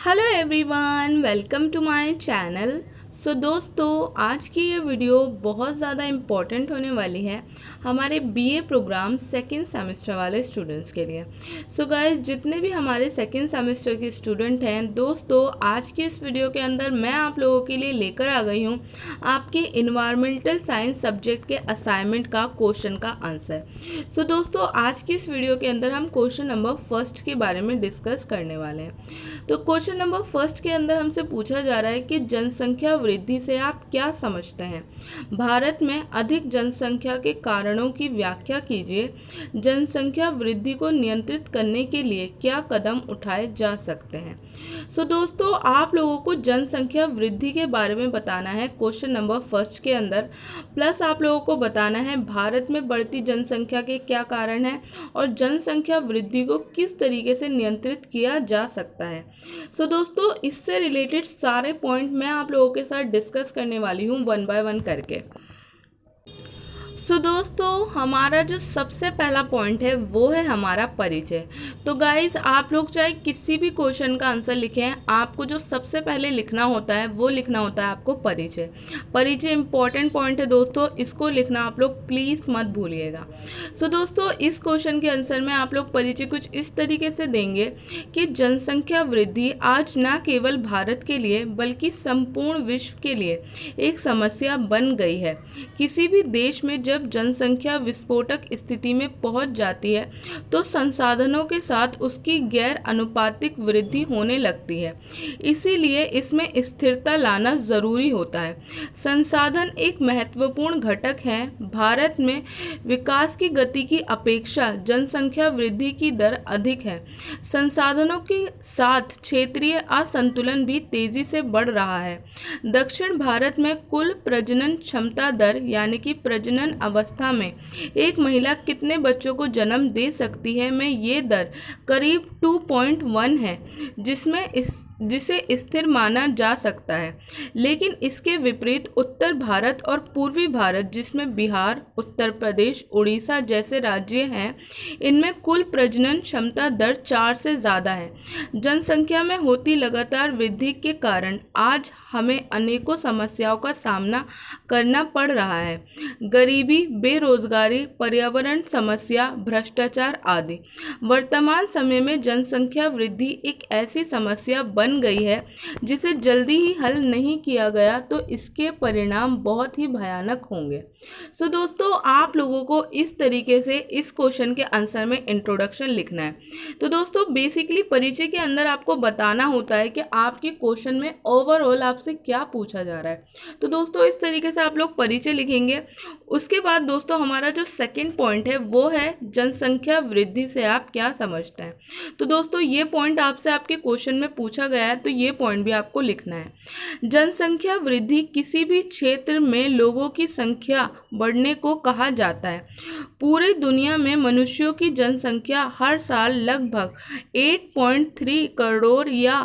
Hello everyone, welcome to my channel. So दोस्तों, आज की ये वीडियो बहुत ज़्यादा इम्पॉर्टेंट होने वाली है हमारे बीए प्रोग्राम सेकंड सेमेस्टर वाले स्टूडेंट्स के लिए। सो गाइस, जितने भी हमारे सेकंड सेमेस्टर के स्टूडेंट हैं दोस्तों, आज की इस वीडियो के अंदर मैं आप लोगों के लिए लेकर आ गई हूँ आपके इन्वायरमेंटल साइंस सब्जेक्ट के असाइनमेंट का क्वेश्चन का आंसर। सो दोस्तों, आज की इस वीडियो के अंदर हम क्वेश्चन नंबर फर्स्ट के बारे में डिस्कस करने वाले हैं। तो क्वेश्चन नंबर फर्स्ट के अंदर हमसे पूछा जा रहा है कि जनसंख्या वृद्धि से आप क्या समझते हैं। भारत में अधिक जनसंख्या के कारणों की व्याख्या कीजिए। जनसंख्या वृद्धि को नियंत्रित करने के लिए क्या कदम उठाए जा सकते हैं। सो दोस्तों, आप लोगों को जनसंख्या वृद्धि के बारे में बताना है क्वेश्चन नंबर फर्स्ट के अंदर, प्लस आप लोगों को बताना है भारत में बढ़ती जनसंख्या के क्या कारण हैं और जनसंख्या वृद्धि को किस तरीके से नियंत्रित किया जा सकता है। सो दोस्तों, इससे रिलेटेड सारे पॉइंट मैं आप लोगों के साथ डिस्कस करने वाली हूँ वन बाय वन करके। सो दोस्तों, हमारा जो सबसे पहला पॉइंट है वो है हमारा परिचय। तो गाइज, आप लोग चाहे किसी भी क्वेश्चन का आंसर लिखें, आपको जो सबसे पहले लिखना होता है वो लिखना होता है आपको परिचय। परिचय इंपॉर्टेंट पॉइंट है दोस्तों, इसको लिखना आप लोग प्लीज़ मत भूलिएगा। सो दोस्तों, इस क्वेश्चन के आंसर में आप लोग परिचय कुछ इस तरीके से देंगे कि जनसंख्या वृद्धि आज न केवल भारत के लिए बल्कि संपूर्ण विश्व के लिए एक समस्या बन गई है। किसी भी देश में जब जनसंख्या विस्फोटक स्थिति में पहुंच जाती है तो संसाधनों के साथ उसकी गैर अनुपातिक वृद्धि होने लगती है। इसीलिए इसमें स्थिरता लाना जरूरी होता है। संसाधन एक महत्वपूर्ण घटक है। भारत में विकास की गति की अपेक्षा जनसंख्या वृद्धि की दर अधिक है। संसाधनों के साथ क्षेत्रीय असंतुलन भी तेजी से बढ़ रहा है। दक्षिण भारत में कुल प्रजनन क्षमता दर यानी कि प्रजनन अवस्था में एक महिला कितने बच्चों को जन्म दे सकती है में ये दर करीब 2.1 है, जिसे स्थिर माना जा सकता है। लेकिन इसके विपरीत उत्तर भारत और पूर्वी भारत, जिसमें बिहार, उत्तर प्रदेश, उड़ीसा जैसे राज्य हैं, इनमें कुल प्रजनन क्षमता दर 4 से ज़्यादा है। जनसंख्या में होती लगातार वृद्धि के कारण आज हमें अनेकों समस्याओं का सामना करना पड़ रहा है। गरीबी, बेरोजगारी, पर्यावरण समस्या, भ्रष्टाचार आदि। वर्तमान समय में जनसंख्या वृद्धि एक ऐसी समस्या बन गई है जिसे जल्दी ही हल नहीं किया गया तो इसके परिणाम बहुत ही भयानक होंगे। सो दोस्तों, आप लोगों को इस तरीके से इस क्वेश्चन के आंसर में इंट्रोडक्शन लिखना है। तो दोस्तों, बेसिकली परिचय के अंदर आपको बताना होता है कि आपके क्वेश्चन में ओवरऑल आपसे क्या पूछा जा रहा है। तो दोस्तों, इस तरीके से आप लोग परिचय लिखेंगे। उसके बाद दोस्तों, हमारा जो सेकंड पॉइंट है वो है जनसंख्या वृद्धि से आप क्या समझते हैं। तो दोस्तों, ये पॉइंट आपसे आपके क्वेश्चन में पूछा गया है, तो ये पॉइंट भी आपको लिखना है। जनसंख्या वृद्धि किसी भी क्षेत्र में लोगों की संख्या बढ़ने को कहा जाता है। पूरी दुनिया में मनुष्यों की जनसंख्या हर साल लगभग 8.3 करोड़ या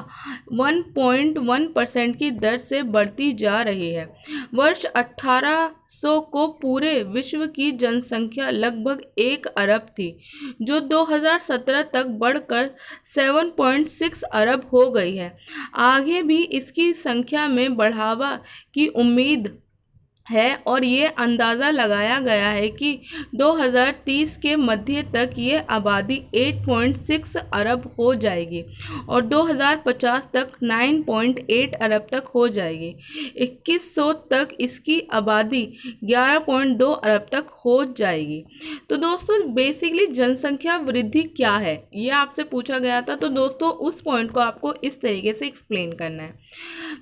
1.1% की दर से बढ़ती जा रही है। वर्ष 1800 को पूरे विश्व की जनसंख्या लगभग 1 अरब थी, जो 2017 तक बढ़कर 7.6 अरब हो गई है। आगे भी इसकी संख्या में बढ़ावा की उम्मीद है और ये अंदाज़ा लगाया गया है कि 2030 के मध्य तक ये आबादी 8.6 अरब हो जाएगी और 2050 तक 9.8 अरब तक हो जाएगी। 2100 तक इसकी आबादी 11.2 अरब तक हो जाएगी। तो दोस्तों, बेसिकली जनसंख्या वृद्धि क्या है ये आपसे पूछा गया था। तो दोस्तों, उस पॉइंट को आपको इस तरीके से एक्सप्लेन करना है।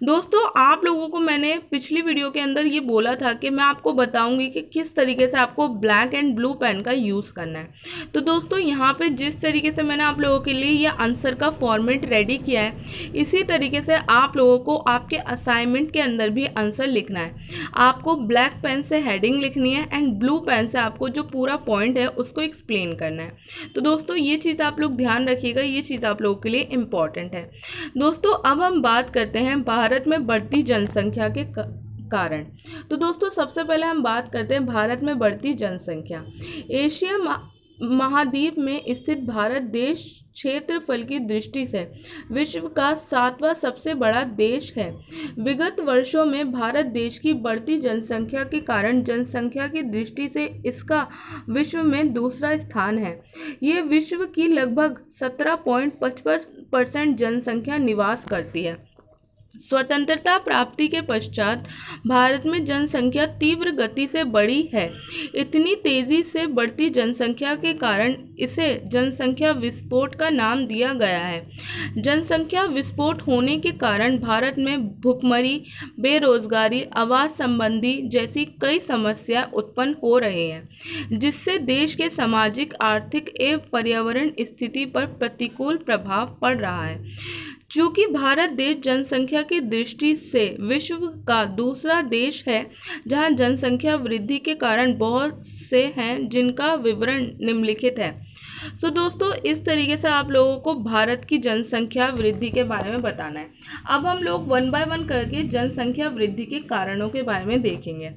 दोस्तों, आप लोगों को मैंने पिछली वीडियो के अंदर ये बोला था कि मैं आपको बताऊंगी कि किस तरीके से आपको ब्लैक एंड ब्लू पेन का यूज़ करना है। तो दोस्तों, यहाँ पे जिस तरीके से मैंने आप लोगों के लिए ये आंसर का फॉर्मेट रेडी किया है, इसी तरीके से आप लोगों को आपके असाइनमेंट के अंदर भी आंसर लिखना है। आपको ब्लैक पेन से हेडिंग लिखनी है एंड ब्लू पेन से आपको जो पूरा पॉइंट है उसको एक्सप्लेन करना है। तो दोस्तों, ये चीज़ आप लोग ध्यान रखिएगा, ये चीज़ आप लोगों के लिए इम्पॉर्टेंट है। दोस्तों, अब हम बात करते हैं भारत में बढ़ती जनसंख्या के कारण। तो दोस्तों, सबसे पहले हम बात करते हैं भारत में बढ़ती जनसंख्या। महाद्वीप में स्थित भारत देश क्षेत्रफल की दृष्टि से विश्व का 7वां सबसे बड़ा देश है। विगत वर्षों में भारत देश की बढ़ती जनसंख्या के कारण जनसंख्या की दृष्टि से इसका विश्व में दूसरा स्थान है। ये विश्व की लगभग 17.55% जनसंख्या निवास करती है। स्वतंत्रता प्राप्ति के पश्चात भारत में जनसंख्या तीव्र गति से बढ़ी है। इतनी तेजी से बढ़ती जनसंख्या के कारण इसे जनसंख्या विस्फोट का नाम दिया गया है। जनसंख्या विस्फोट होने के कारण भारत में भुखमरी, बेरोजगारी, आवास संबंधी जैसी कई समस्या उत्पन्न हो रही हैं, जिससे देश के सामाजिक, आर्थिक एवं पर्यावरण स्थिति पर प्रतिकूल प्रभाव पड़ रहा है। चूँकि भारत देश जनसंख्या की दृष्टि से विश्व का दूसरा देश है, जहां जनसंख्या वृद्धि के कारण बहुत से हैं जिनका विवरण निम्नलिखित है। दोस्तों, इस तरीके से आप लोगों को भारत की जनसंख्या वृद्धि के बारे में बताना है। अब हम लोग 1 बाय 1 करके जनसंख्या वृद्धि के कारणों के बारे में देखेंगे।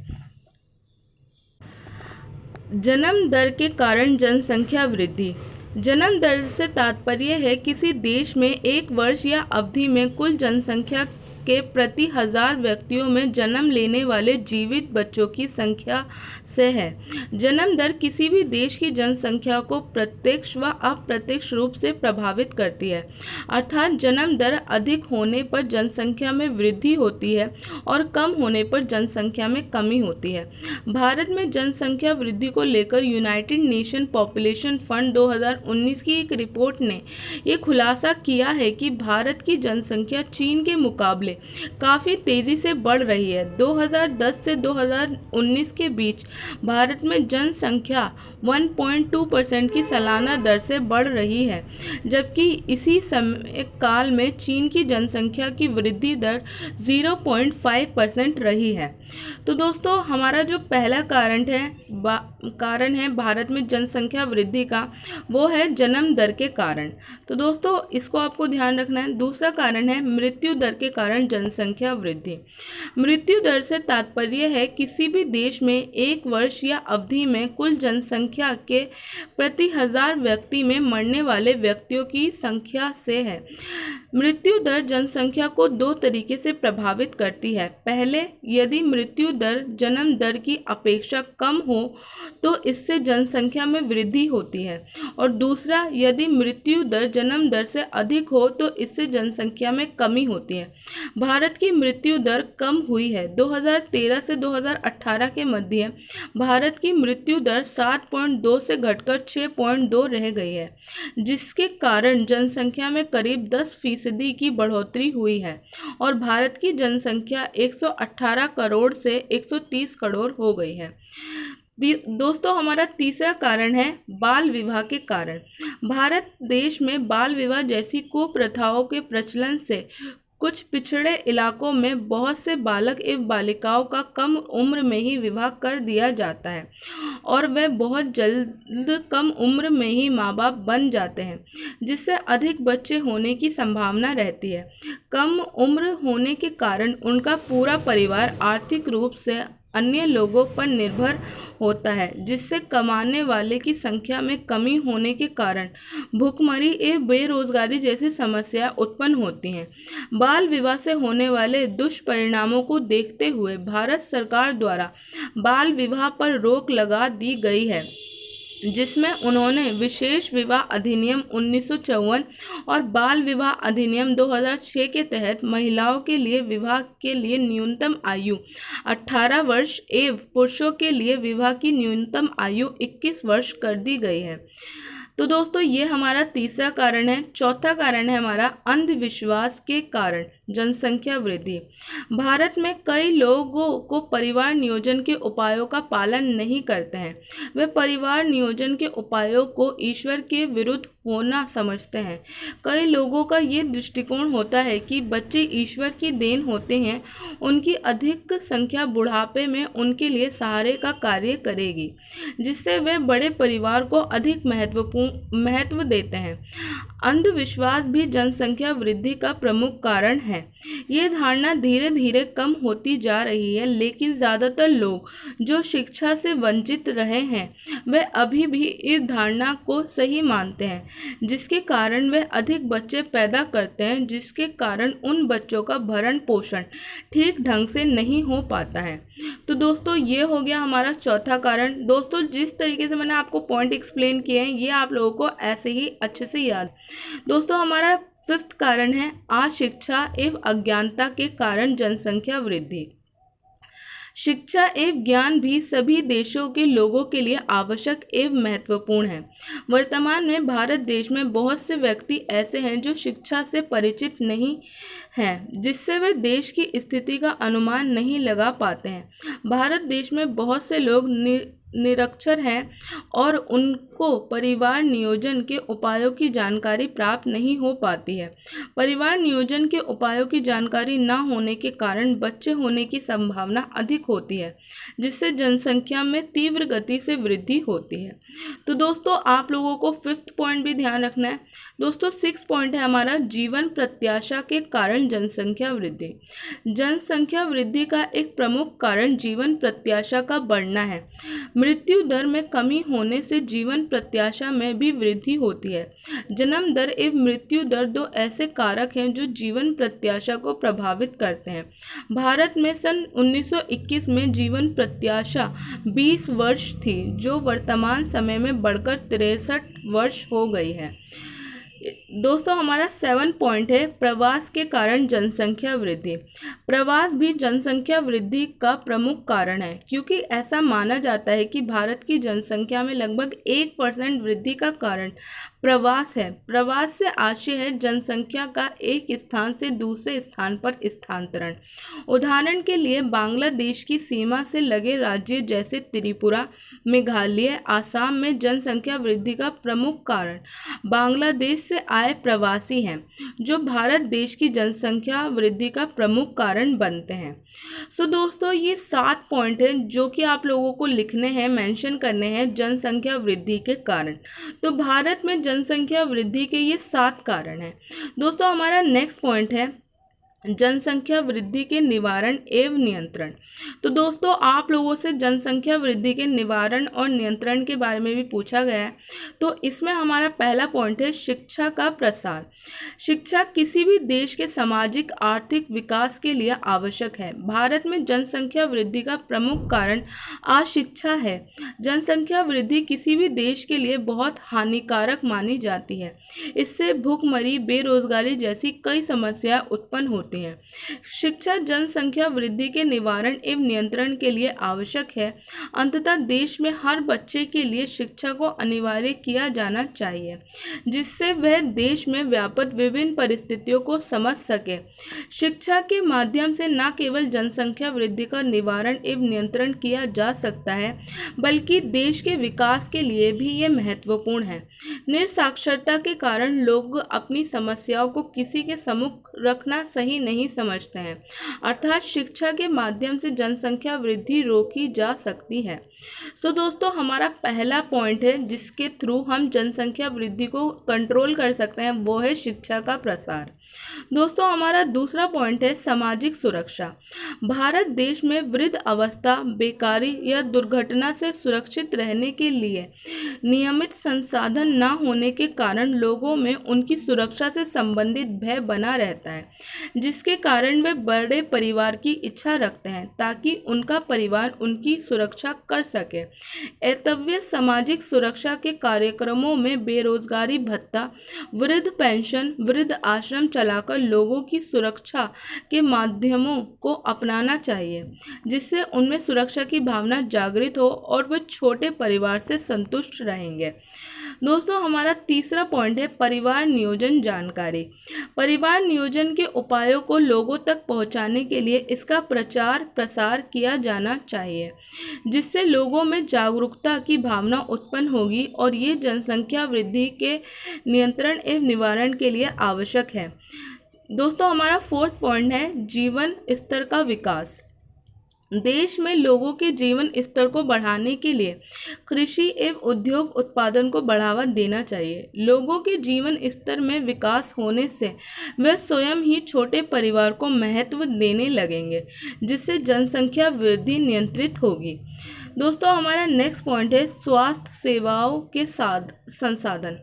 जन्म दर के कारण जनसंख्या वृद्धि। जन्म दर से तात्पर्य है किसी देश में एक वर्ष या अवधि में कुल जनसंख्या के प्रति 1000 व्यक्तियों में जन्म लेने वाले जीवित बच्चों की संख्या से है। जन्म दर किसी भी देश की जनसंख्या को प्रत्यक्ष व अप्रत्यक्ष रूप से प्रभावित करती है, अर्थात जन्म दर अधिक होने पर जनसंख्या में वृद्धि होती है और कम होने पर जनसंख्या में कमी होती है। भारत में जनसंख्या वृद्धि को लेकर यूनाइटेड नेशन पॉपुलेशन फंड 2019 की एक रिपोर्ट ने ये खुलासा किया है कि भारत की जनसंख्या चीन के मुकाबले काफ़ी तेज़ी से बढ़ रही है। 2010 से 2019 के बीच भारत में जनसंख्या 1.2% की सालाना दर से बढ़ रही है, जबकि इसी समय काल में चीन की जनसंख्या की वृद्धि दर 0.5% रही है। तो दोस्तों, हमारा जो पहला कारण है भारत में जनसंख्या वृद्धि का, वो है जन्म दर के कारण। तो दोस्तों, इसको आपको ध्यान रखना है। दूसरा कारण है मृत्यु दर के कारण जनसंख्या वृद्धि। मृत्यु दर से तात्पर्य है किसी भी देश में एक वर्ष या अवधि में कुल जनसंख्या के प्रति 1000 व्यक्ति में मरने वाले व्यक्तियों की संख्या से है। मृत्यु दर जनसंख्या को दो तरीके से प्रभावित करती है। पहले, यदि मृत्यु दर जन्म दर की अपेक्षा कम हो तो इससे जनसंख्या में वृद्धि होती है, और दूसरा, यदि मृत्यु दर जन्म दर से अधिक हो तो इससे जनसंख्या में कमी होती है। भारत की मृत्यु दर कम हुई है। 2013 से 2018 के मध्य भारत की मृत्यु दर 7.2 से घटकर 6.2 रह गई है, जिसके कारण जनसंख्या में करीब 10% की बढ़ोतरी हुई है और भारत की जनसंख्या 118 करोड़ से 130 करोड़ हो गई है। दोस्तों, हमारा तीसरा कारण है बाल विवाह के कारण। भारत देश में बाल विवाह जैसी कुप्रथाओं के प्रचलन से कुछ पिछड़े इलाकों में बहुत से बालक एवं बालिकाओं का कम उम्र में ही विवाह कर दिया जाता है और वे बहुत जल्द कम उम्र में ही माँ बाप बन जाते हैं, जिससे अधिक बच्चे होने की संभावना रहती है। कम उम्र होने के कारण उनका पूरा परिवार आर्थिक रूप से अन्य लोगों पर निर्भर होता है, जिससे कमाने वाले की संख्या में कमी होने के कारण भुखमरी एवं बेरोजगारी जैसी समस्याएं उत्पन्न होती हैं। बाल विवाह से होने वाले दुष्परिणामों को देखते हुए भारत सरकार द्वारा बाल विवाह पर रोक लगा दी गई है, जिसमें उन्होंने विशेष विवाह अधिनियम 1954 और बाल विवाह अधिनियम 2006 के तहत महिलाओं के लिए विवाह के लिए न्यूनतम आयु 18 वर्ष एवं पुरुषों के लिए विवाह की न्यूनतम आयु 21 वर्ष कर दी गई है। तो दोस्तों, ये हमारा तीसरा कारण है। चौथा कारण है हमारा अंधविश्वास के कारण जनसंख्या वृद्धि। भारत में कई लोगों को परिवार नियोजन के उपायों का पालन नहीं करते हैं। वे परिवार नियोजन के उपायों को ईश्वर के विरुद्ध होना समझते हैं। कई लोगों का ये दृष्टिकोण होता है कि बच्चे ईश्वर की देन होते हैं, उनकी अधिक संख्या बुढ़ापे में उनके लिए सहारे का कार्य करेगी, जिससे वे बड़े परिवार को अधिक महत्वपूर्ण महत्व देते हैं। अंधविश्वास भी जनसंख्या वृद्धि का प्रमुख कारण है। ये धारणा धीरे धीरे कम होती जा रही है, लेकिन ज़्यादातर लोग जो शिक्षा से वंचित रहे हैं वे अभी भी इस धारणा को सही मानते हैं, जिसके कारण वे अधिक बच्चे पैदा करते हैं, जिसके कारण उन बच्चों का भरण पोषण ठीक ढंग से नहीं हो पाता है। तो दोस्तों ये हो गया हमारा चौथा कारण। दोस्तों जिस तरीके से मैंने आपको पॉइंट एक्सप्लेन किए हैं ये आप लोगों को ऐसे ही अच्छे से याद। दोस्तों हमारा फिफ्थ कारण है अशिक्षा एवं अज्ञानता के कारण जनसंख्या वृद्धि। शिक्षा एवं ज्ञान भी सभी देशों के लोगों के लिए आवश्यक एवं महत्वपूर्ण है। वर्तमान में भारत देश में बहुत से व्यक्ति ऐसे हैं जो शिक्षा से परिचित नहीं हैं, जिससे वे देश की स्थिति का अनुमान नहीं लगा पाते हैं। भारत देश में बहुत से लोग निरक्षर हैं और उनको परिवार नियोजन के उपायों की जानकारी प्राप्त नहीं हो पाती है। परिवार नियोजन के उपायों की जानकारी न होने के कारण बच्चे होने की संभावना अधिक होती है, जिससे जनसंख्या में तीव्र गति से वृद्धि होती है। तो दोस्तों आप लोगों को फिफ्थ पॉइंट भी ध्यान रखना है। दोस्तों सिक्स पॉइंट है हमारा जीवन प्रत्याशा के कारण जनसंख्या वृद्धि। जनसंख्या वृद्धि का एक प्रमुख कारण जीवन प्रत्याशा का बढ़ना है। मृत्यु दर में कमी होने से जीवन प्रत्याशा में भी वृद्धि होती है। जन्म दर एवं मृत्यु दर दो ऐसे कारक हैं जो जीवन प्रत्याशा को प्रभावित करते हैं। भारत में सन 1921 में जीवन प्रत्याशा 20 वर्ष थी, जो वर्तमान समय में बढ़कर 63 वर्ष हो गई है। दोस्तों हमारा 7 पॉइंट है प्रवास के कारण जनसंख्या वृद्धि। प्रवास भी जनसंख्या वृद्धि का प्रमुख कारण है, क्योंकि ऐसा माना जाता है कि भारत की जनसंख्या में लगभग 1% वृद्धि का कारण प्रवास है। प्रवास से आशय है जनसंख्या का एक स्थान से दूसरे स्थान पर स्थानांतरण। उदाहरण के लिए बांग्लादेश की सीमा से लगे राज्य जैसे त्रिपुरा, मेघालय, आसाम में जनसंख्या वृद्धि का प्रमुख कारण बांग्लादेश से आए प्रवासी हैं, जो भारत देश की जनसंख्या वृद्धि का प्रमुख कारण बनते हैं। सो दोस्तों ये 7 पॉइंट हैं जो कि आप लोगों को लिखने हैं, मेंशन करने हैं जनसंख्या वृद्धि के कारण। तो भारत में जनसंख्या वृद्धि के ये 7 कारण हैं। दोस्तों हमारा नेक्स्ट पॉइंट है जनसंख्या वृद्धि के निवारण एवं नियंत्रण। तो दोस्तों आप लोगों से जनसंख्या वृद्धि के निवारण और नियंत्रण के बारे में भी पूछा गया है। तो इसमें हमारा पहला पॉइंट है शिक्षा का प्रसार। शिक्षा किसी भी देश के सामाजिक आर्थिक विकास के लिए आवश्यक है। भारत में जनसंख्या वृद्धि का प्रमुख कारण अशिक्षा है। जनसंख्या वृद्धि किसी भी देश के लिए बहुत हानिकारक मानी जाती है। इससे भूखमरी, बेरोजगारी जैसी कई समस्याएं उत्पन्न होती हैं। शिक्षा जनसंख्या वृद्धि के निवारण एवं नियंत्रण के लिए आवश्यक है। अंततः देश में हर बच्चे के लिए शिक्षा को अनिवार्य किया जाना चाहिए, जिससे वह देश में व्याप्त विभिन्न परिस्थितियों को समझ सके। शिक्षा के माध्यम से न केवल जनसंख्या वृद्धि का निवारण एवं नियंत्रण किया जा सकता है, बल्कि देश के विकास के लिए भी यह महत्वपूर्ण है। निरसाक्षरता के कारण लोग अपनी समस्याओं को किसी के सम्मुख रखना सही नहीं समझते हैं, अर्थात शिक्षा के माध्यम से जनसंख्या वृद्धि रोकी जा सकती है। सो दोस्तों हमारा पहला पॉइंट है जिसके थ्रू हम जनसंख्या वृद्धि को कंट्रोल कर सकते हैं, वो है शिक्षा का प्रसार। दोस्तों हमारा दूसरा पॉइंट है सामाजिक सुरक्षा। भारत देश में वृद्ध अवस्था, बेकारी या दुर्घटना से सुरक्षित रहने के लिए नियमित संसाधन न होने के कारण लोगों में उनकी सुरक्षा से संबंधित भय बना रहता है, जिसके कारण वे बड़े परिवार की इच्छा रखते हैं ताकि उनका परिवार उनकी सुरक्षा कर सके। एतव्य सामाजिक सुरक्षा के कार्यक्रमों में बेरोजगारी भत्ता, वृद्ध पेंशन, वृद्ध आश्रम चलाकर लोगों की सुरक्षा के माध्यमों को अपनाना चाहिए, जिससे उनमें सुरक्षा की भावना जागृत हो और वे छोटे परिवार से संतुष्ट रहेंगे। दोस्तों हमारा तीसरा पॉइंट है परिवार नियोजन जानकारी। परिवार नियोजन के उपायों को लोगों तक पहुंचाने के लिए इसका प्रचार प्रसार किया जाना चाहिए, जिससे लोगों में जागरूकता की भावना उत्पन्न होगी और ये जनसंख्या वृद्धि के नियंत्रण एवं निवारण के लिए आवश्यक है। दोस्तों हमारा फोर्थ पॉइंट है जीवन स्तर का विकास। देश में लोगों के जीवन स्तर को बढ़ाने के लिए कृषि एवं उद्योग उत्पादन को बढ़ावा देना चाहिए। लोगों के जीवन स्तर में विकास होने से वे स्वयं ही छोटे परिवार को महत्व देने लगेंगे, जिससे जनसंख्या वृद्धि नियंत्रित होगी। दोस्तों, हमारा नेक्स्ट पॉइंट है स्वास्थ्य सेवाओं के संसाधन।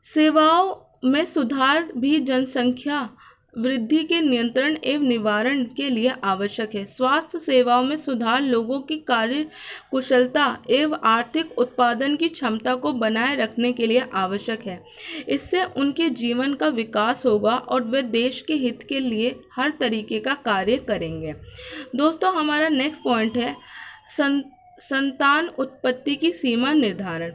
सेवाओं में सुधार भी जनसंख्या वृद्धि के नियंत्रण एवं निवारण के लिए आवश्यक है। स्वास्थ्य सेवाओं में सुधार लोगों की कार्य कुशलता एवं आर्थिक उत्पादन की क्षमता को बनाए रखने के लिए आवश्यक है। इससे उनके जीवन का विकास होगा और वे देश के हित के लिए हर तरीके का कार्य करेंगे। दोस्तों, हमारा नेक्स्ट पॉइंट है संतान उत्पत्ति की सीमा निर्धारण।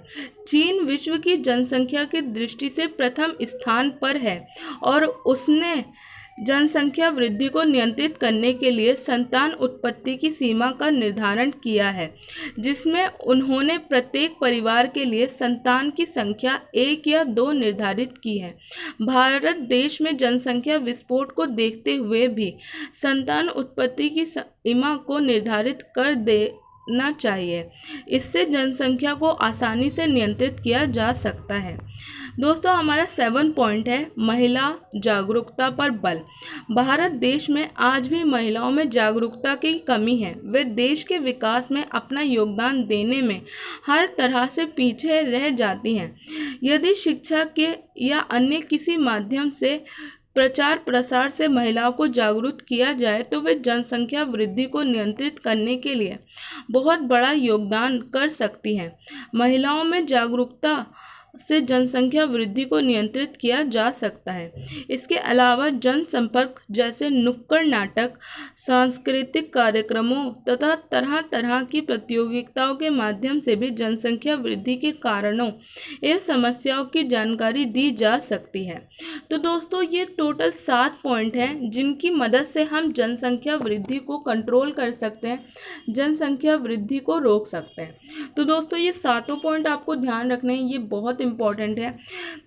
चीन विश्व की जनसंख्या की दृष्टि से प्रथम स्थान पर है और उसने जनसंख्या वृद्धि को नियंत्रित करने के लिए संतान उत्पत्ति की सीमा का निर्धारण किया है, जिसमें उन्होंने प्रत्येक परिवार के लिए संतान की संख्या 1 या 2 निर्धारित की है। भारत देश में जनसंख्या विस्फोट को देखते हुए भी संतान उत्पत्ति की सीमा को निर्धारित कर देना चाहिए। इससे जनसंख्या को आसानी से नियंत्रित किया जा सकता है। दोस्तों, हमारा 7 पॉइंट है महिला जागरूकता पर बल। भारत देश में आज भी महिलाओं में जागरूकता की कमी है। वे देश के विकास में अपना योगदान देने में हर तरह से पीछे रह जाती हैं। यदि शिक्षा के या अन्य किसी माध्यम से प्रचार प्रसार से महिलाओं को जागरूक किया जाए तो वे जनसंख्या वृद्धि को नियंत्रित करने के लिए बहुत बड़ा योगदान कर सकती हैं। महिलाओं में जागरूकता से जनसंख्या वृद्धि को नियंत्रित किया जा सकता है। इसके अलावा जनसंपर्क जैसे नुक्कड़ नाटक, सांस्कृतिक कार्यक्रमों तथा तरह तरह की प्रतियोगिताओं के माध्यम से भी जनसंख्या वृद्धि के कारणों एवं समस्याओं की जानकारी दी जा सकती है। तो दोस्तों, ये टोटल 7 पॉइंट हैं जिनकी मदद से हम जनसंख्या वृद्धि को कंट्रोल कर सकते हैं, जनसंख्या वृद्धि को रोक सकते हैं। तो दोस्तों, ये 7 पॉइंट आपको ध्यान रखने हैं, ये बहुत इंपॉर्टेंट है।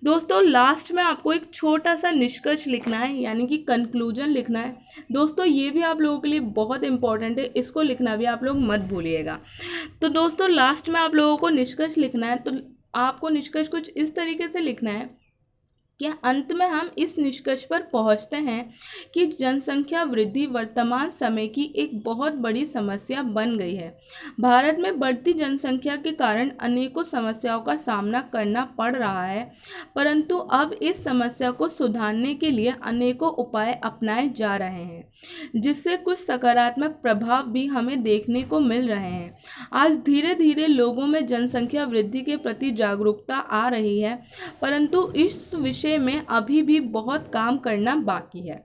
दोस्तों, लास्ट में आपको एक छोटा सा निष्कर्ष लिखना है, यानी कि कंक्लूजन लिखना है। दोस्तों, ये भी आप लोगों के लिए बहुत इंपॉर्टेंट है, इसको लिखना भी आप लोग मत भूलिएगा। तो दोस्तों, लास्ट में आप लोगों को निष्कर्ष लिखना है, तो आपको निष्कर्ष कुछ इस तरीके से लिखना है कि अंत में हम इस निष्कर्ष पर पहुंचते हैं कि जनसंख्या वृद्धि वर्तमान समय की एक बहुत बड़ी समस्या बन गई है। भारत में बढ़ती जनसंख्या के कारण अनेकों समस्याओं का सामना करना पड़ रहा है, परंतु अब इस समस्या को सुधारने के लिए अनेकों उपाय अपनाए जा रहे हैं, जिससे कुछ सकारात्मक प्रभाव भी हमें देखने को मिल रहे हैं। आज धीरे धीरे लोगों में जनसंख्या वृद्धि के प्रति जागरूकता आ रही है, परंतु इस विषय में अभी भी बहुत काम करना बाकी है।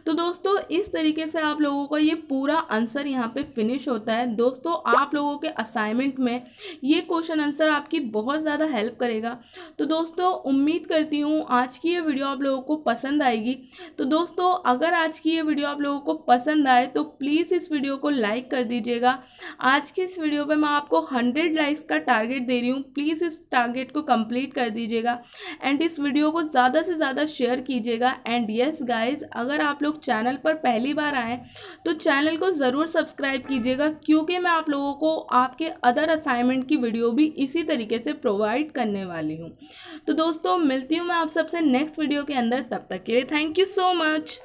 तो दोस्तों, इस तरीके से आप लोगों का ये पूरा आंसर यहाँ पे फिनिश होता है। दोस्तों, आप लोगों के असाइनमेंट में ये क्वेश्चन आंसर आपकी बहुत ज़्यादा हेल्प करेगा। तो दोस्तों, उम्मीद करती हूँ आज की ये वीडियो आप लोगों को पसंद आएगी। तो दोस्तों, अगर आज की ये वीडियो आप लोगों को पसंद आए तो प्लीज़ इस वीडियो को लाइक कर दीजिएगा। आज की इस वीडियो पर मैं आपको 100 लाइक्स का टारगेट दे रही हूँ, प्लीज़ इस टारगेट को कंप्लीट कर दीजिएगा एंड इस वीडियो को ज़्यादा से ज़्यादा शेयर कीजिएगा। एंड यस गाइज, अगर आप लोग चैनल पर पहली बार आए तो चैनल को ज़रूर सब्सक्राइब कीजिएगा, क्योंकि मैं आप लोगों को आपके अदर असाइनमेंट की वीडियो भी इसी तरीके से प्रोवाइड करने वाली हूँ। तो दोस्तों, मिलती हूँ मैं आप सबसे नेक्स्ट वीडियो के अंदर। तब तक के लिए थैंक यू सो मच।